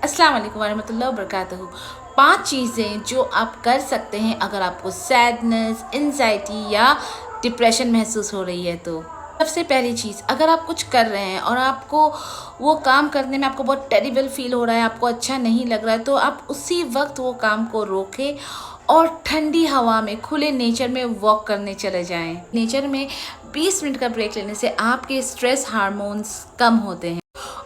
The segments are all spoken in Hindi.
अस्सलाम वालेकुम वरहमतुल्लाहि वबरकातुहू। 5 चीज़ें जो आप कर सकते हैं अगर आपको सैडनेस, एंजाइटी या डिप्रेशन महसूस हो रही है तो। सबसे पहली चीज़, अगर आप कुछ कर रहे हैं और आपको वो काम करने में आपको बहुत टेरिबल फील हो रहा है, आपको अच्छा नहीं लग रहा है, तो आप उसी वक्त वो काम को रोकें और ठंडी हवा में खुले नेचर में वॉक करने चले जाएं। नेचर में 20 मिनट का ब्रेक लेने से आपके स्ट्रेस हार्मोन्स कम होते हैं।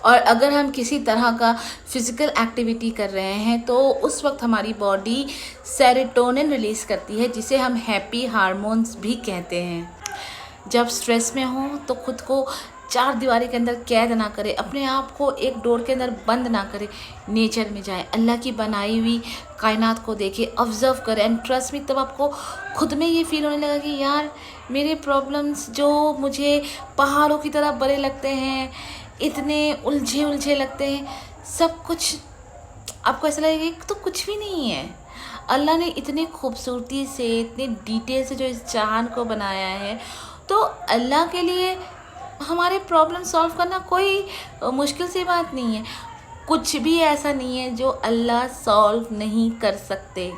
और अगर हम किसी तरह का फिज़िकल एक्टिविटी कर रहे हैं तो उस वक्त हमारी बॉडी सेरोटोनिन रिलीज़ करती है, जिसे हम हैप्पी हार्मोन्स भी कहते हैं। जब स्ट्रेस में हो तो खुद को 4 दीवारी के अंदर कैद ना करें, अपने आप को एक डोर के अंदर बंद ना करें, नेचर में जाएं, अल्लाह की बनाई हुई कायनात को देखें, ऑब्ज़र्व करें एंड ट्रस्ट में। तब आपको खुद में ये फील होने लगा कि यार मेरे प्रॉब्लम्स जो मुझे पहाड़ों की तरह बड़े लगते हैं, इतने उलझे उलझे लगते हैं, सब कुछ आपको ऐसा लगेगा कि तो कुछ भी नहीं है। अल्लाह ने इतनी खूबसूरती से, इतने डिटेल से जो इस जहान को बनाया है, तो अल्लाह के लिए हमारे प्रॉब्लम सॉल्व करना कोई मुश्किल सी बात नहीं है। कुछ भी ऐसा नहीं है जो अल्लाह सॉल्व नहीं कर सकते।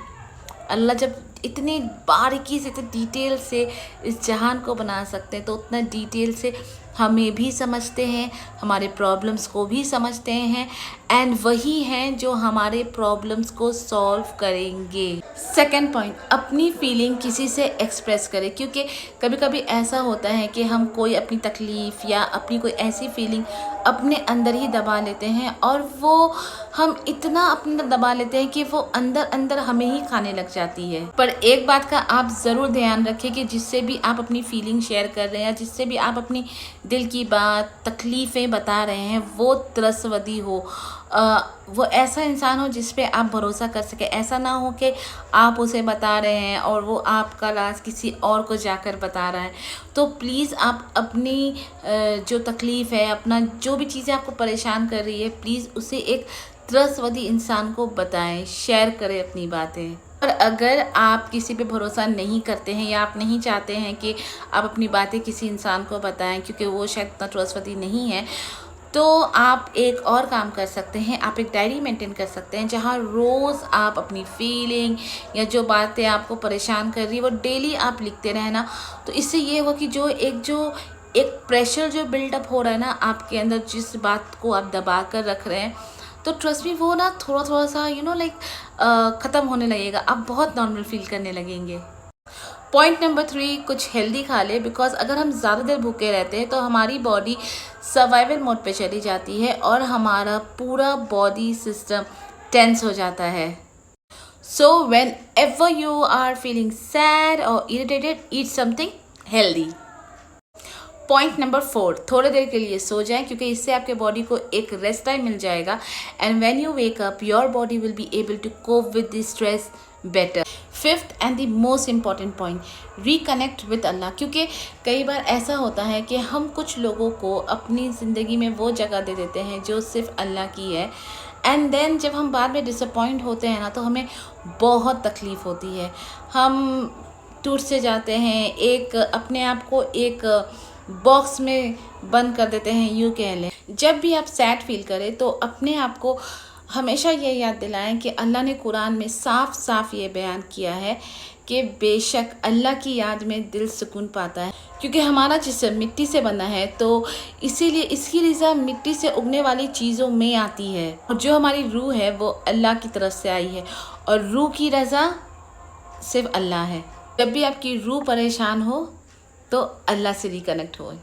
अल्लाह जब इतनी बारीकी से, इतने डिटेल से इस जहान को बना सकते हैं तो उतना डिटेल से हमें भी समझते हैं, हमारे प्रॉब्लम्स को भी समझते हैं एंड वही हैं जो हमारे प्रॉब्लम्स को सॉल्व करेंगे। सेकंड पॉइंट, अपनी फीलिंग किसी से एक्सप्रेस करें, क्योंकि कभी कभी ऐसा होता है कि हम कोई अपनी तकलीफ़ या अपनी कोई ऐसी फीलिंग अपने अंदर ही दबा लेते हैं और वो हम इतना अपने अंदर दबा लेते हैं कि वो अंदर अंदर हमें ही खाने लग जाती है। पर एक बात का आप ज़रूर ध्यान रखें कि जिससे भी आप अपनी फीलिंग शेयर कर रहे हैं, जिससे भी आप अपनी दिल की बात, तकलीफ़ें बता रहे हैं, वो त्रसवदी हो, वो ऐसा इंसान हो जिस पे आप भरोसा कर सके। ऐसा ना हो कि आप उसे बता रहे हैं और वो आपका राज किसी और को जाकर बता रहा है। तो प्लीज़ आप अपनी जो तकलीफ़ है, अपना जो भी चीज़ें आपको परेशान कर रही है, प्लीज़ उसे एक त्रसवदी इंसान को बताएं, शेयर करें अपनी बातें। और अगर आप किसी पे भरोसा नहीं करते हैं या आप नहीं चाहते हैं कि आप अपनी बातें किसी इंसान को बताएं क्योंकि वो शायद इतना ट्रस्टवर्दी नहीं है, तो आप एक और काम कर सकते हैं। आप एक डायरी मेंटेन कर सकते हैं जहां रोज़ आप अपनी फीलिंग या जो बातें आपको परेशान कर रही है वो डेली आप लिखते रहना। तो इससे ये होगा कि जो एक प्रेशर जो बिल्डअप हो रहा है ना आपके अंदर, जिस बात को आप दबा कर रख रहे हैं, तो ट्रस्ट मी वो ना थोड़ा थोड़ा सा ख़त्म होने लगेगा। आप बहुत नॉर्मल फील करने लगेंगे। पॉइंट नंबर 3, कुछ हेल्दी खा ले, बिकॉज अगर हम ज़्यादा देर भूखे रहते हैं तो हमारी बॉडी सर्वाइवल मोड पे चली जाती है और हमारा पूरा बॉडी सिस्टम टेंस हो जाता है। So whenever you are feeling sad और irritated, eat something healthy. Point number 4, थोड़ी देर के लिए सो जाएं क्योंकि इससे आपके बॉडी को एक रेस्ट टाइम मिल जाएगा and when you wake up your body will be able to cope with the stress better. 5th and the most important point, reconnect with Allah, क्योंकि कई बार ऐसा होता है कि हम कुछ लोगों को अपनी ज़िंदगी में वो जगह दे देते हैं जो सिर्फ अल्लाह की है एंड देन जब हम बाद में डिसअपॉइंट होते हैं ना तो हमें बहुत तकलीफ़ होती है। हम टूट से जाते हैं, एक अपने आप को एक बॉक्स में बंद कर देते हैं, यूँ कह लें। जब भी आप सैड फील करें तो अपने आप को हमेशा ये याद दिलाएं कि अल्लाह ने कुरान में साफ साफ ये बयान किया है कि बेशक अल्लाह की याद में दिल सुकून पाता है, क्योंकि हमारा जिस्म मिट्टी से बना है तो इसीलिए इसकी रज़ा मिट्टी से उगने वाली चीज़ों में आती है और जो हमारी रूह है वो अल्लाह की तरफ से आई है और रूह की रज़ा सिर्फ अल्लाह है। जब भी आपकी रूह परेशान हो तो अल्लाह से रिकनेक्ट हो।